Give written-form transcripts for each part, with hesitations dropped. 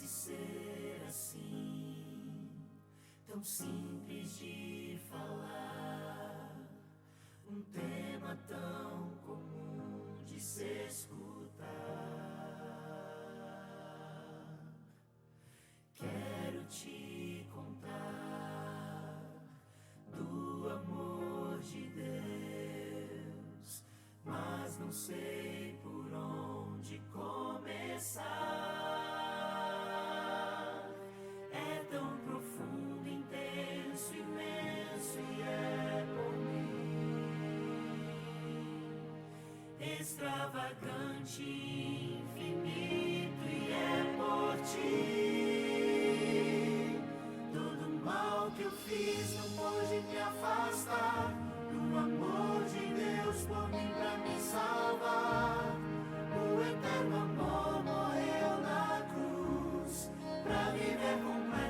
ser assim, tão simples de falar, um tema tão comum de se escutar. Quero te contar do amor de Deus, mas não sei por onde começar. É tão profundo, intenso, imenso e é por mim, extravagante, infinito e é por ti. Todo mal que eu fiz não pode me afastar do amor de Deus por mim pra me salvar. O eterno amor morreu na cruz pra viver completo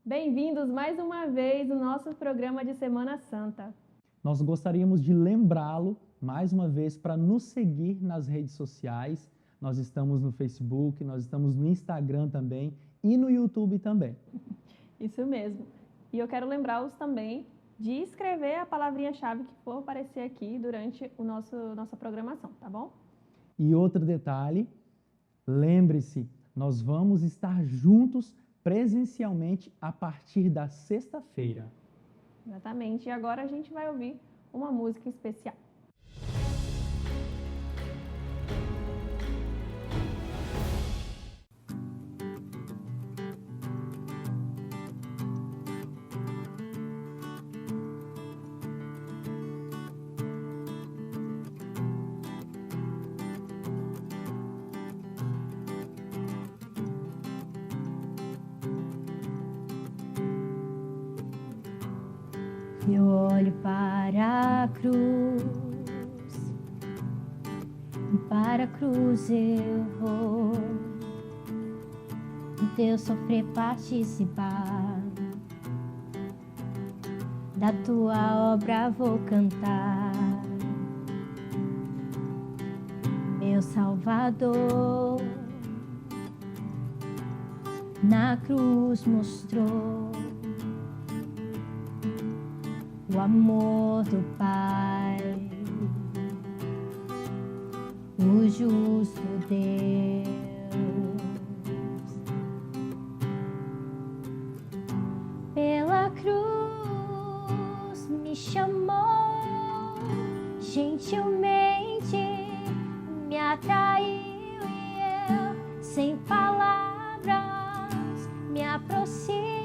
Bem-vindos mais uma vez ao nosso programa de Semana Santa. Nós gostaríamos de lembrá-lo mais uma vez para nos seguir nas redes sociais. Nós estamos no Facebook, nós estamos no Instagram também e no YouTube também. Isso mesmo. E eu quero lembrá-los também de escrever a palavrinha-chave que for aparecer aqui durante nossa programação, tá bom? E outro detalhe, lembre-se, nós vamos estar juntos presencialmente a partir da sexta-feira. Exatamente. E agora a gente vai ouvir uma música especial. Eu olho para a cruz, e para a cruz eu vou, do teu sofrer participar, da tua obra vou cantar. Meu Salvador na cruz mostrou o amor do Pai, o justo Deus. Pela cruz me chamou, gentilmente me atraiu e eu, sem palavras, me aproximo.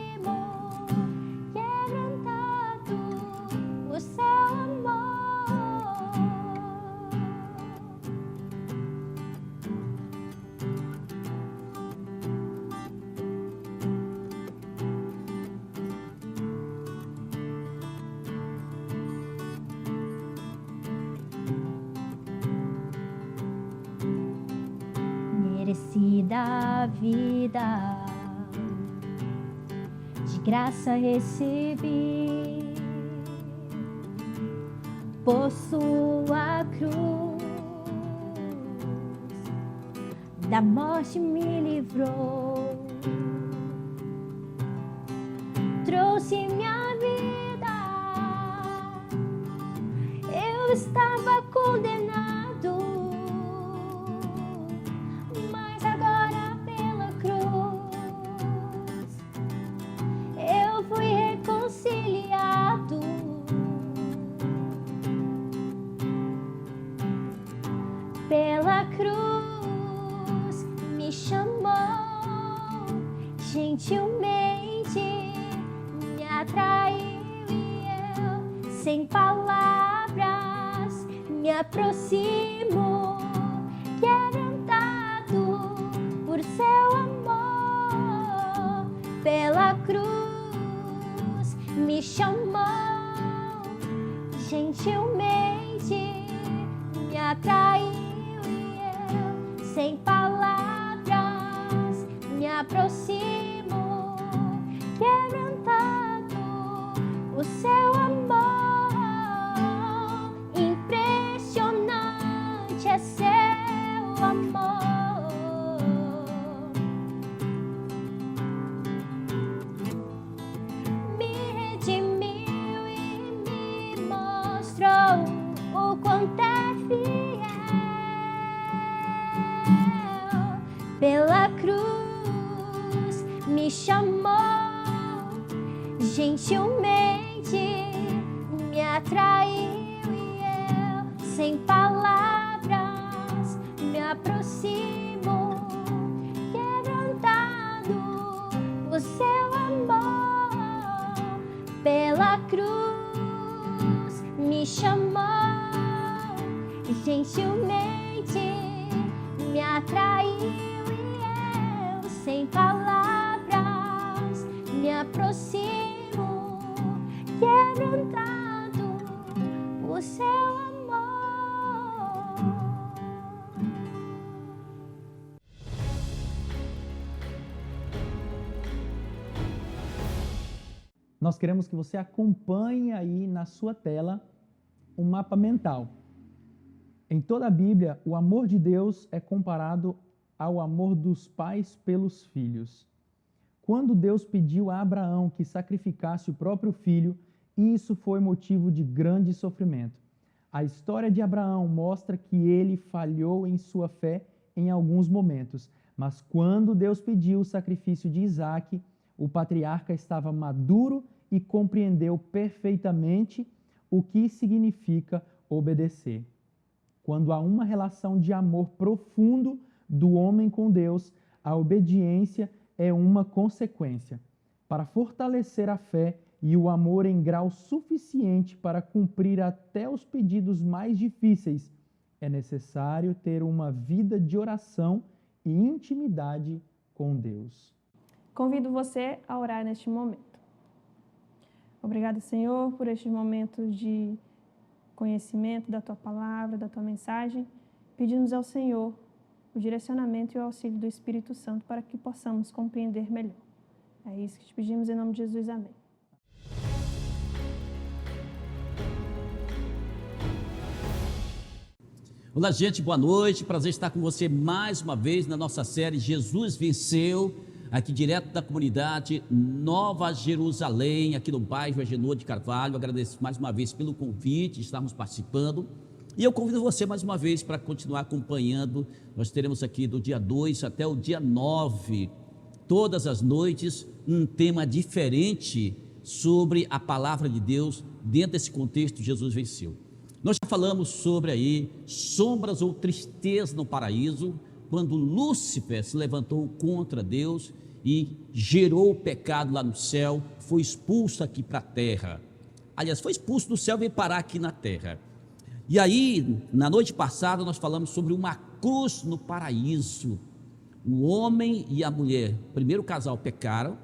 Merecida vida, de graça recebi, por sua cruz, da morte me livrou, trouxe minha vida, eu estava condenado. Pela cruz me chamou, gentilmente me atraiu e eu, sem palavras, me aproximo, quebrantado por seu amor. Pela cruz me chamou, gentilmente me atraiu. Sem palavras, me aproximo, quebrantado o seu amor. Impressionante é seu amor. Me redimiu e me mostrou o quanto é fiel. Pela cruz me chamou, gentilmente me atraiu e eu, sem palavras, me aproximo, quebrantado o seu amor. Pela cruz me chamou, gentilmente me atraiu. Sem palavras, me aproximo, quebrantado o seu amor. nós queremos que você acompanhe aí na sua tela um mapa mental. Em toda a Bíblia, o amor de Deus é comparado ao amor dos pais pelos filhos. Quando Deus pediu a Abraão que sacrificasse o próprio filho, isso foi motivo de grande sofrimento. A história de Abraão mostra que ele falhou em sua fé em alguns momentos, mas quando Deus pediu o sacrifício de Isaque, o patriarca estava maduro e compreendeu perfeitamente o que significa obedecer. Quando há uma relação de amor profundo do homem com Deus, a obediência é uma consequência. Para fortalecer a fé e o amor em grau suficiente para cumprir até os pedidos mais difíceis, é necessário ter uma vida de oração e intimidade com Deus. Convido você a orar neste momento. Obrigada, Senhor, por estes momentos de conhecimento da Tua palavra, da Tua mensagem. Pedimos ao Senhor o direcionamento e o auxílio do Espírito Santo para que possamos compreender melhor. É isso que te pedimos em nome de Jesus. Amém. Olá, gente, boa noite. Prazer estar com você mais uma vez na nossa série Jesus Venceu, aqui direto da comunidade Nova Jerusalém, aqui no bairro Agenor de Carvalho. Agradeço mais uma vez pelo convite, estarmos participando. E eu convido você mais uma vez para continuar acompanhando. Nós teremos aqui do dia 2 até o dia 9, todas as noites, um tema diferente sobre a palavra de Deus dentro desse contexto Jesus Venceu. Nós já falamos sobre aí sombras ou tristeza no paraíso, quando Lúcifer se levantou contra Deus e gerou o pecado lá no céu, foi expulso aqui para a terra. Aliás, foi expulso do céu e veio parar aqui na terra. E aí, na noite passada, nós falamos sobre uma cruz no paraíso. O homem e a mulher, o primeiro casal, pecaram,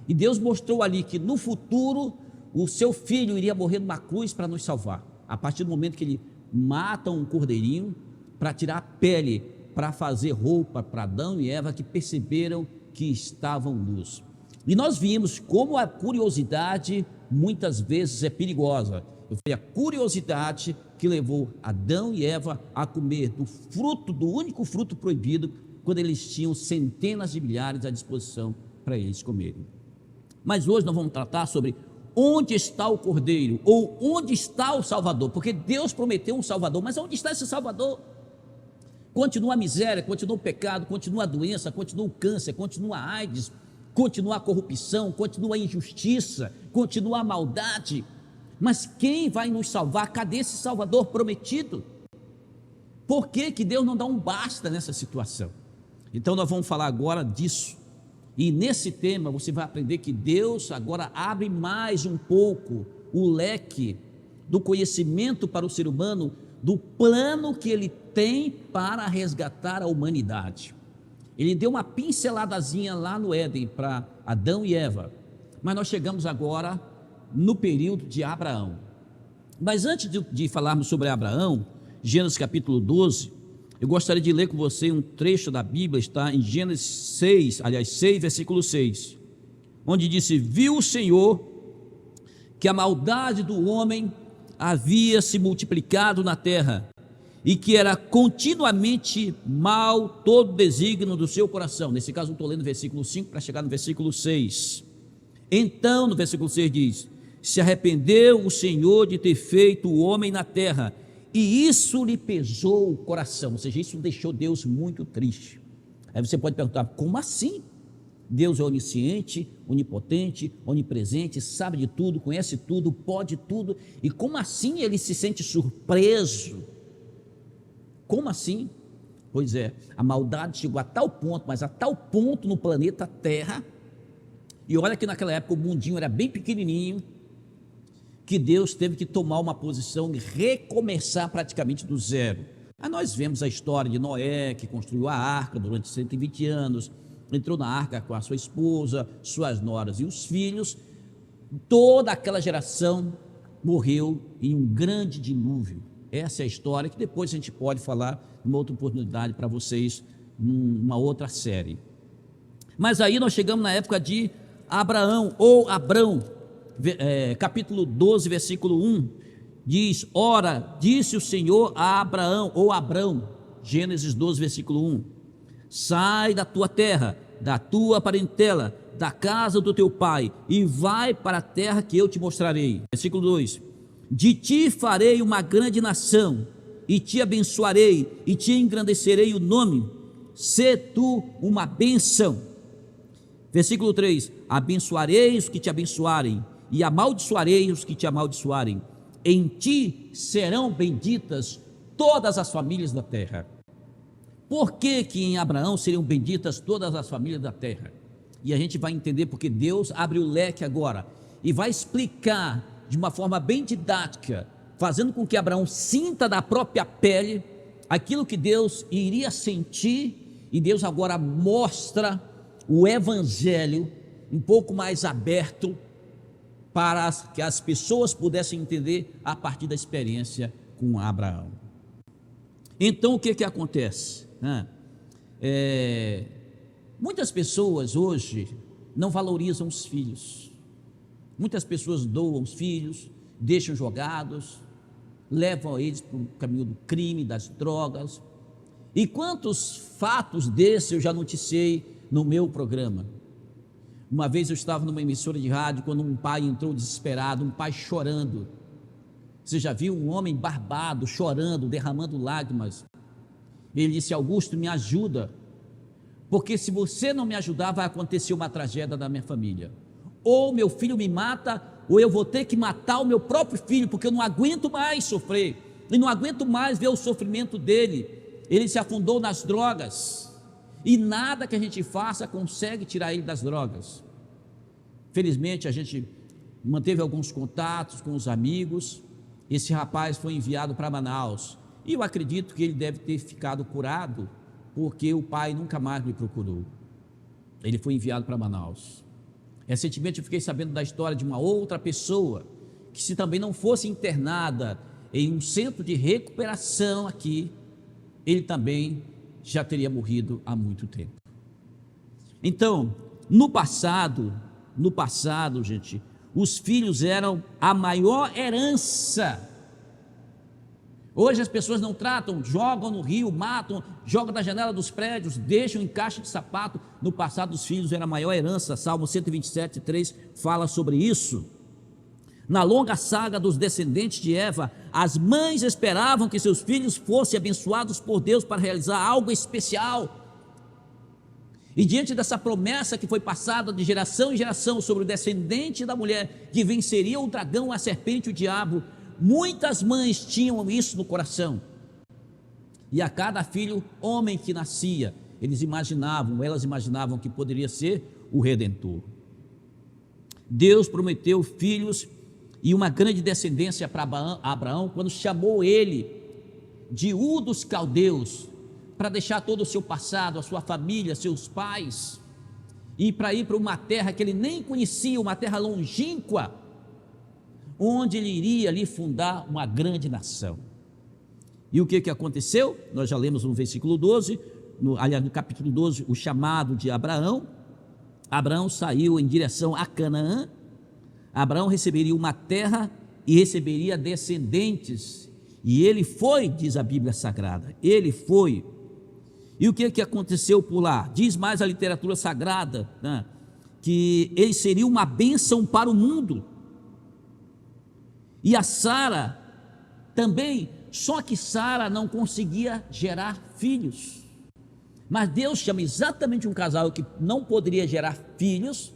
e Deus mostrou ali que no futuro o seu filho iria morrer numa cruz para nos salvar. A partir do momento que ele mata um cordeirinho para tirar a pele, para fazer roupa para Adão e Eva, que perceberam que estavam nus. E nós vimos como a curiosidade muitas vezes é perigosa. Eu falei, a curiosidade que levou Adão e Eva a comer do fruto, do único fruto proibido, quando eles tinham centenas de milhares à disposição para eles comerem. Mas hoje nós vamos tratar sobre onde está o Cordeiro, ou onde está o Salvador, porque Deus prometeu um Salvador, mas onde está esse Salvador? Continua a miséria, continua o pecado, continua a doença, continua o câncer, continua a AIDS, continua a corrupção, continua a injustiça, continua a maldade. Mas quem vai nos salvar? Cadê esse Salvador prometido? Por que que Deus não dá um basta nessa situação? Então nós vamos falar agora disso. E nesse tema você vai aprender que Deus agora abre mais um pouco o leque do conhecimento para o ser humano, do plano que Ele tem para resgatar a humanidade. Ele deu uma pinceladazinha lá no Éden para Adão e Eva, mas nós chegamos agora no período de Abraão. Mas antes de falarmos sobre Abraão, Gênesis capítulo 12, eu gostaria de ler com você um trecho da Bíblia, está em Gênesis 6, versículo 6, onde disse: viu o Senhor que a maldade do homem havia se multiplicado na terra, e que era continuamente mal todo desígnio do seu coração. Nesse caso eu estou lendo o versículo 5 para chegar no versículo 6. Então no versículo 6 diz: se arrependeu o Senhor de ter feito o homem na terra, e isso lhe pesou o coração, ou seja, isso deixou Deus muito triste. Aí você pode perguntar, como assim? Deus é onisciente, onipotente, onipresente, sabe de tudo, conhece tudo, pode tudo, e como assim ele se sente surpreso? Como assim? Pois é, a maldade chegou a tal ponto, mas a tal ponto no planeta Terra, e olha que naquela época o mundinho era bem pequenininho, que Deus teve que tomar uma posição e recomeçar praticamente do zero. Aí nós vemos a história de Noé, que construiu a arca durante 120 anos, entrou na arca com a sua esposa, suas noras e os filhos. Toda aquela geração morreu em um grande dilúvio. Essa é a história que depois a gente pode falar numa outra oportunidade para vocês, numa outra série. Mas aí nós chegamos na época de Abraão ou Abrão. capítulo 12, versículo 1, diz: ora, disse o Senhor a Abraão, ou Abrão, Gênesis 12, versículo 1, sai da tua terra, da tua parentela, da casa do teu pai, e vai para a terra que eu te mostrarei. Versículo 2, de ti farei uma grande nação, e te abençoarei, e te engrandecerei o nome, sê tu uma bênção. Versículo 3, abençoarei os que te abençoarem, e amaldiçoarei os que te amaldiçoarem. Em ti serão benditas todas as famílias da terra. Por que que em Abraão seriam benditas todas as famílias da terra? E a gente vai entender porque Deus abre o leque agora e vai explicar de uma forma bem didática, fazendo com que Abraão sinta da própria pele aquilo que Deus iria sentir, e Deus agora mostra o evangelho um pouco mais aberto para que as pessoas pudessem entender a partir da experiência com Abraão. Então o que acontece? Muitas pessoas hoje não valorizam os filhos. Muitas pessoas doam os filhos, deixam jogados, levam eles para o caminho do crime, das drogas. E quantos fatos desses eu já noticiei no meu programa. Uma vez eu estava numa emissora de rádio, quando um pai entrou desesperado, um pai chorando. Você já viu um homem barbado, chorando, derramando lágrimas? Ele disse: Augusto, me ajuda, porque se você não me ajudar, vai acontecer uma tragédia da minha família. Ou meu filho me mata, ou eu vou ter que matar o meu próprio filho, porque eu não aguento mais sofrer, e não aguento mais ver o sofrimento dele. Ele se afundou nas drogas, e nada que a gente faça consegue tirar ele das drogas. Felizmente a gente manteve alguns contatos com os amigos. Esse rapaz foi enviado para Manaus, e eu acredito que ele deve ter ficado curado, porque o pai nunca mais me procurou. Ele foi enviado para Manaus. Recentemente eu fiquei sabendo da história de uma outra pessoa, que se também não fosse internada em um centro de recuperação aqui, ele também já teria morrido há muito tempo. Então, no passado, gente, os filhos eram a maior herança. Hoje as pessoas não tratam, jogam no rio, matam, jogam da janela dos prédios, deixam em caixa de sapato. No passado os filhos eram a maior herança. Salmo 127, 3 fala sobre isso. Na longa saga dos descendentes de Eva, as mães esperavam que seus filhos fossem abençoados por Deus para realizar algo especial. E diante dessa promessa que foi passada de geração em geração sobre o descendente da mulher, que venceria o dragão, a serpente e o diabo, muitas mães tinham isso no coração. E a cada filho, homem que nascia, elas imaginavam que poderia ser o Redentor. Deus prometeu filhos e uma grande descendência para Abraão, quando chamou ele de Ur dos Caldeus, para deixar todo o seu passado, a sua família, seus pais, e para ir para uma terra que ele nem conhecia, uma terra longínqua, onde ele iria ali fundar uma grande nação. E o que aconteceu? Nós já lemos no versículo 12, no capítulo 12, o chamado de Abraão. Abraão saiu em direção a Canaã. Abraão receberia uma terra e receberia descendentes, e ele foi, diz a Bíblia Sagrada, ele foi. E o que aconteceu por lá? Diz mais a literatura sagrada, né, que ele seria uma bênção para o mundo. E a Sara também, só que Sara não conseguia gerar filhos. Mas Deus chama exatamente um casal que não poderia gerar filhos,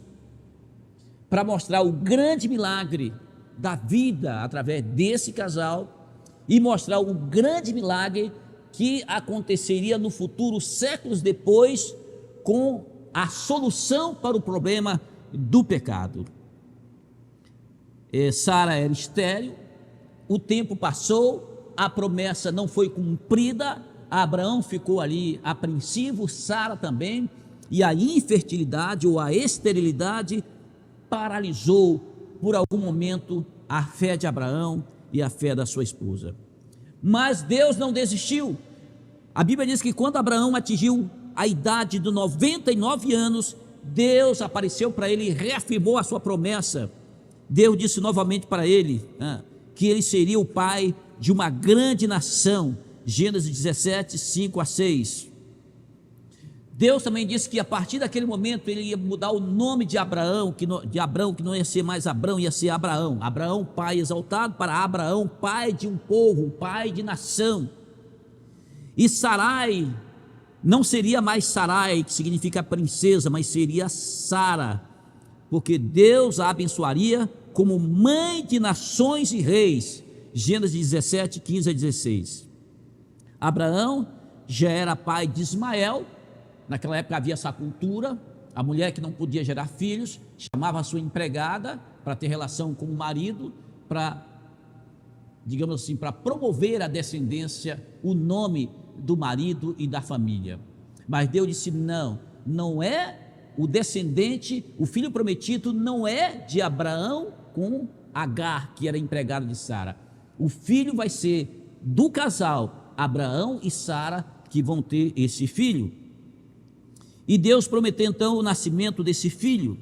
para mostrar o grande milagre da vida através desse casal, e mostrar o grande milagre que aconteceria no futuro, séculos depois, com a solução para o problema do pecado. Sara era estéril, o tempo passou, a promessa não foi cumprida, Abraão ficou ali apreensivo, Sara também, e a infertilidade ou a esterilidade paralisou por algum momento a fé de Abraão e a fé da sua esposa. Mas Deus não desistiu. A Bíblia diz que quando Abraão atingiu a idade de 99 anos, Deus apareceu para ele e reafirmou a sua promessa. Deus disse novamente para ele que ele seria o pai de uma grande nação. Gênesis 17, 5 a 6. Deus também disse que a partir daquele momento ele ia mudar o nome de Abraão, que não ia ser mais Abrão, ia ser Abraão. Abraão, pai exaltado, para Abraão, pai de um povo, pai de nação. E Sarai não seria mais Sarai, que significa princesa, mas seria Sara, porque Deus a abençoaria como mãe de nações e reis. Gênesis 17, 15 a 16. Abraão já era pai de Ismael. Naquela época havia essa cultura, a mulher que não podia gerar filhos, chamava a sua empregada para ter relação com o marido, para, digamos assim, para promover a descendência, o nome do marido e da família. Mas Deus disse: não é o descendente, o filho prometido não é de Abraão com Agar, que era empregada de Sara. O filho vai ser do casal Abraão e Sara, que vão ter esse filho. E Deus prometeu então o nascimento desse filho.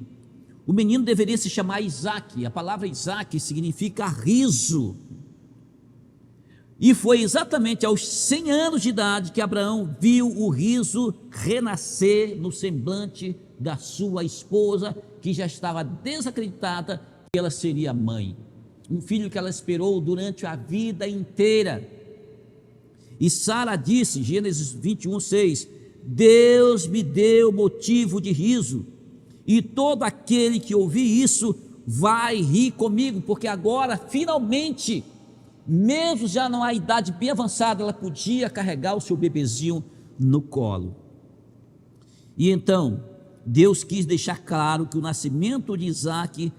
O menino deveria se chamar Isaque. A palavra Isaque significa riso. E foi exatamente aos 100 anos de idade que Abraão viu o riso renascer no semblante da sua esposa, que já estava desacreditada que ela seria mãe. Um filho que ela esperou durante a vida inteira. E Sara disse, Gênesis 21, 6, Deus me deu motivo de riso, e todo aquele que ouvir isso vai rir comigo, porque agora finalmente, mesmo já numa idade bem avançada, ela podia carregar o seu bebezinho no colo. E então Deus quis deixar claro que o nascimento de Isaque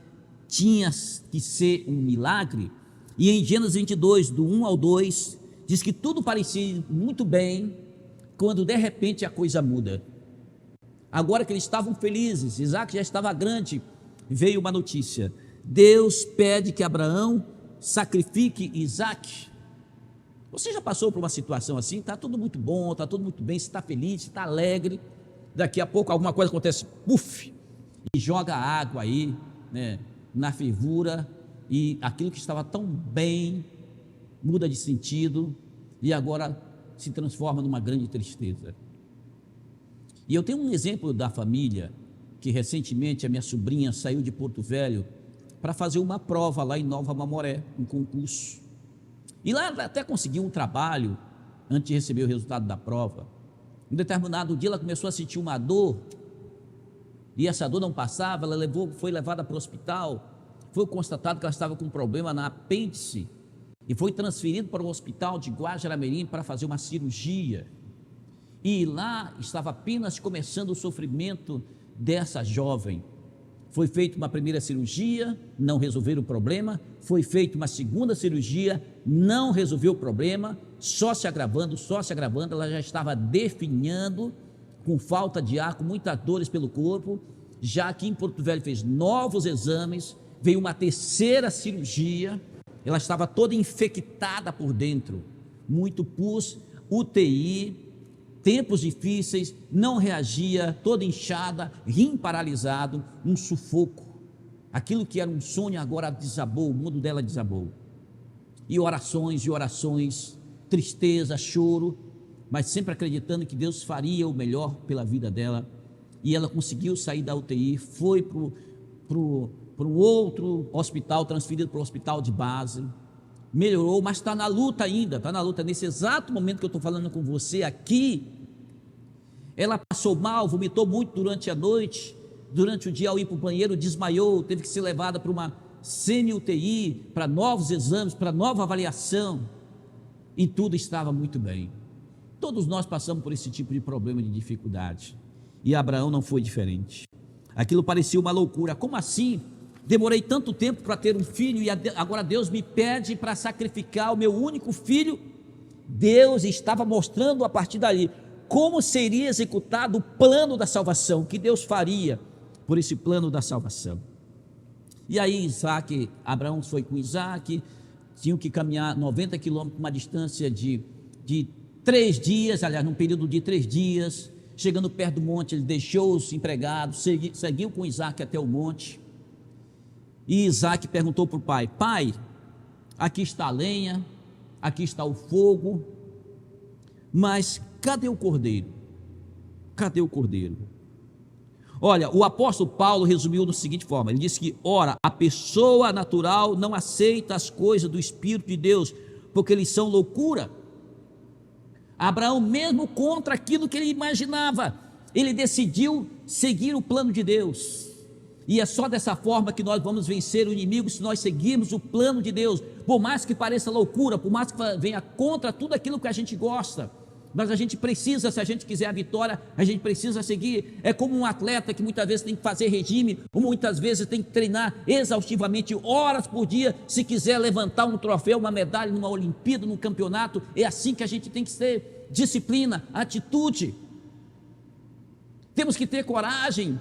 tinha que ser um milagre. E em Gênesis 22, do 1 ao 2, diz que tudo parecia muito bem, quando de repente a coisa muda. Agora que eles estavam felizes, Isaque já estava grande, veio uma notícia: Deus pede que Abraão sacrifique Isaque. Você já passou por uma situação assim? Está tudo muito bom, está tudo muito bem, você está feliz, você está alegre, daqui a pouco alguma coisa acontece, puf, e joga água aí, né, na fervura, e aquilo que estava tão bem muda de sentido, e agora se transforma numa grande tristeza. E eu tenho um exemplo da família, que recentemente a minha sobrinha saiu de Porto Velho para fazer uma prova lá em Nova Mamoré, um concurso. E lá ela até conseguiu um trabalho antes de receber o resultado da prova. Em determinado dia ela começou a sentir uma dor, e essa dor não passava, ela foi levada para o hospital, foi constatado que ela estava com um problema na apêndice, e foi transferido para o hospital de Guajará-Mirim para fazer uma cirurgia. E lá estava apenas começando o sofrimento dessa jovem. Foi feita uma primeira cirurgia, não resolveu o problema. Foi feita uma segunda cirurgia, não resolveu o problema. Só se agravando, ela já estava definhando, com falta de ar, com muitas dores pelo corpo. Já aqui em Porto Velho fez novos exames, veio uma terceira cirurgia. Ela estava toda infectada por dentro, muito pus, UTI, tempos difíceis, não reagia, toda inchada, rim paralisado, um sufoco. Aquilo que era um sonho agora desabou, o mundo dela desabou. E orações, tristeza, choro, mas sempre acreditando que Deus faria o melhor pela vida dela. E ela conseguiu sair da UTI, foi para um outro hospital, transferido para o hospital de base, melhorou, mas está na luta ainda, nesse exato momento que eu estou falando com você aqui. Ela passou mal, vomitou muito durante a noite, durante o dia ao ir para o banheiro desmaiou, teve que ser levada para uma semi-UTI, para novos exames, para nova avaliação, e tudo estava muito bem. Todos nós passamos por esse tipo de problema, de dificuldade, e Abraão não foi diferente. Aquilo parecia uma loucura. Como assim? Demorei tanto tempo para ter um filho e agora Deus me pede para sacrificar o meu único filho. Deus estava mostrando a partir dali como seria executado o plano da salvação, que Deus faria por esse plano da salvação. E aí Abraão foi com Isaque, tinham que caminhar 90 quilômetros, uma distância de 3 dias, aliás, num período de 3 dias. Chegando perto do monte, ele deixou os empregados, seguiu com Isaque até o monte. E Isaac perguntou para o pai: pai, aqui está a lenha, aqui está o fogo, mas cadê o cordeiro? Cadê o cordeiro? Olha, o apóstolo Paulo resumiu da seguinte forma: ele disse que, ora, a pessoa natural não aceita as coisas do Espírito de Deus, porque eles são loucura. Abraão, mesmo contra aquilo que ele imaginava, ele decidiu seguir o plano de Deus. E é só dessa forma que nós vamos vencer o inimigo, se nós seguirmos o plano de Deus, por mais que pareça loucura, por mais que venha contra tudo aquilo que a gente gosta. Mas a gente precisa, se a gente quiser a vitória, a gente precisa seguir. É como um atleta que muitas vezes tem que fazer regime, ou muitas vezes tem que treinar exaustivamente, horas por dia, se quiser levantar um troféu, uma medalha numa Olimpíada, num campeonato. É assim que a gente tem que ser: disciplina, atitude. Temos que ter coragem.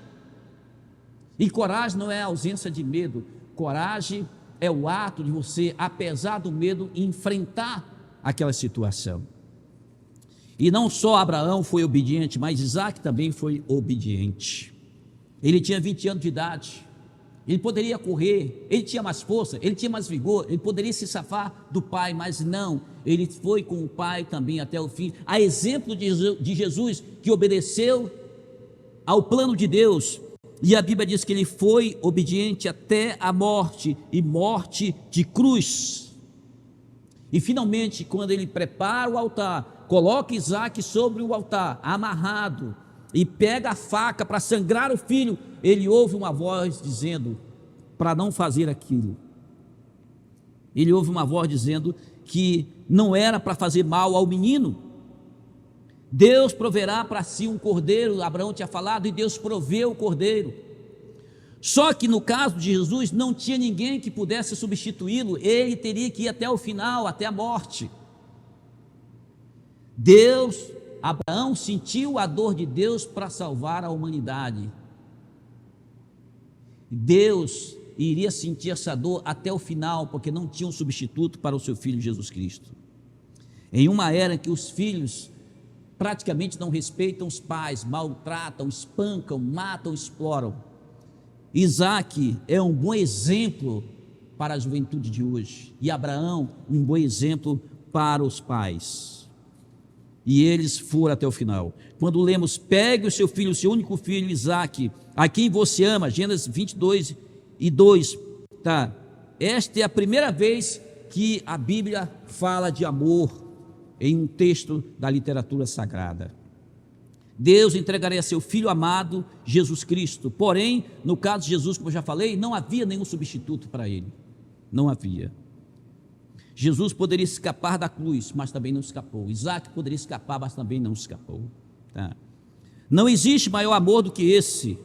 E coragem não é a ausência de medo. Coragem é o ato de você, apesar do medo, enfrentar aquela situação. E não só Abraão foi obediente, mas Isaac também foi obediente. Ele tinha 20 anos de idade, ele poderia correr, ele tinha mais força, ele tinha mais vigor, ele poderia se safar do pai, mas não, ele foi com o pai também até o fim. A exemplo de Jesus, que obedeceu ao plano de Deus, e a Bíblia diz que ele foi obediente até a morte, e morte de cruz. E finalmente, quando ele prepara o altar, coloca Isaac sobre o altar, amarrado, e pega a faca para sangrar o filho, ele ouve uma voz dizendo para não fazer aquilo. Ele ouve uma voz dizendo que não era para fazer mal ao menino. Deus proverá para si um cordeiro, Abraão tinha falado, e Deus proveu o cordeiro. Só que no caso de Jesus, não tinha ninguém que pudesse substituí-lo, ele teria que ir até o final, até a morte. Abraão sentiu a dor de Deus para salvar a humanidade. Deus iria sentir essa dor até o final, porque não tinha um substituto para o seu filho Jesus Cristo. Em uma era em que os filhos praticamente não respeitam os pais, maltratam, espancam, matam, exploram, Isaac é um bom exemplo para a juventude de hoje, e Abraão um bom exemplo para os pais. E eles foram até o final. Quando lemos: pegue o seu filho, o seu único filho Isaac, a quem você ama, Gênesis 22:2, tá? Esta é a primeira vez que a Bíblia fala de amor em um texto da literatura sagrada. Deus entregaria seu filho amado, Jesus Cristo. Porém, no caso de Jesus, como eu já falei, não havia nenhum substituto para ele. Não havia. Jesus poderia escapar da cruz, mas também não escapou. Isaac poderia escapar, mas também não escapou. Tá? Não existe maior amor do que esse,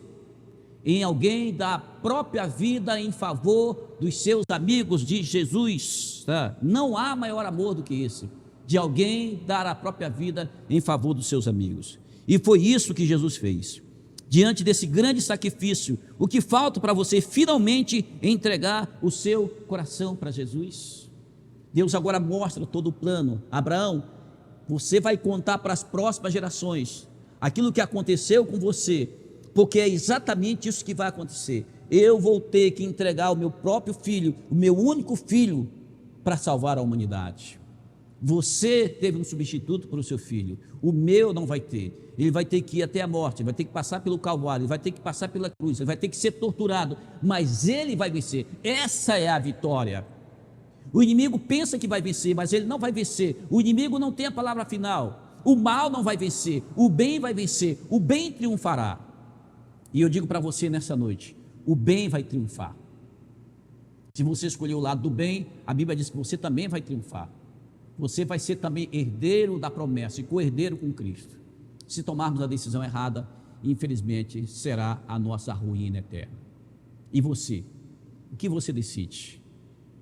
em alguém dar a própria vida em favor dos seus amigos, de Jesus. Tá? Não há maior amor do que esse, de alguém dar a própria vida em favor dos seus amigos. E foi isso que Jesus fez. Diante desse grande sacrifício, o que falta para você finalmente entregar o seu coração para Jesus? Deus agora mostra todo o plano. Abraão, você vai contar para as próximas gerações aquilo que aconteceu com você, porque é exatamente isso que vai acontecer. Eu vou ter que entregar o meu próprio filho, o meu único filho, para salvar a humanidade. Você teve um substituto para o seu filho, o meu não vai ter. Ele vai ter que ir até a morte, vai ter que passar pelo Calvário, ele vai ter que passar pela cruz, ele vai ter que ser torturado, mas ele vai vencer. Essa é a vitória. O inimigo pensa que vai vencer, mas ele não vai vencer. O inimigo não tem a palavra final. O mal não vai vencer, o bem vai vencer, o bem triunfará. E eu digo para você nessa noite: o bem vai triunfar. Se você escolher o lado do bem, a Bíblia diz que você também vai triunfar. Você vai ser também herdeiro da promessa e co-herdeiro com Cristo. Se tomarmos a decisão errada, infelizmente, será a nossa ruína eterna. E você? O que você decide?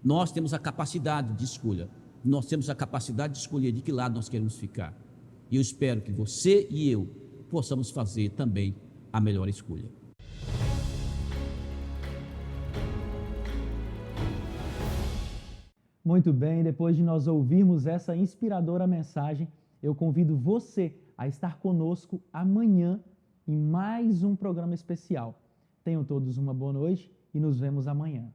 Nós temos a capacidade de escolha. Nós temos a capacidade de escolher de que lado nós queremos ficar. E eu espero que você e eu possamos fazer também a melhor escolha. Muito bem, depois de nós ouvirmos essa inspiradora mensagem, eu convido você a estar conosco amanhã em mais um programa especial. Tenham todos uma boa noite e nos vemos amanhã.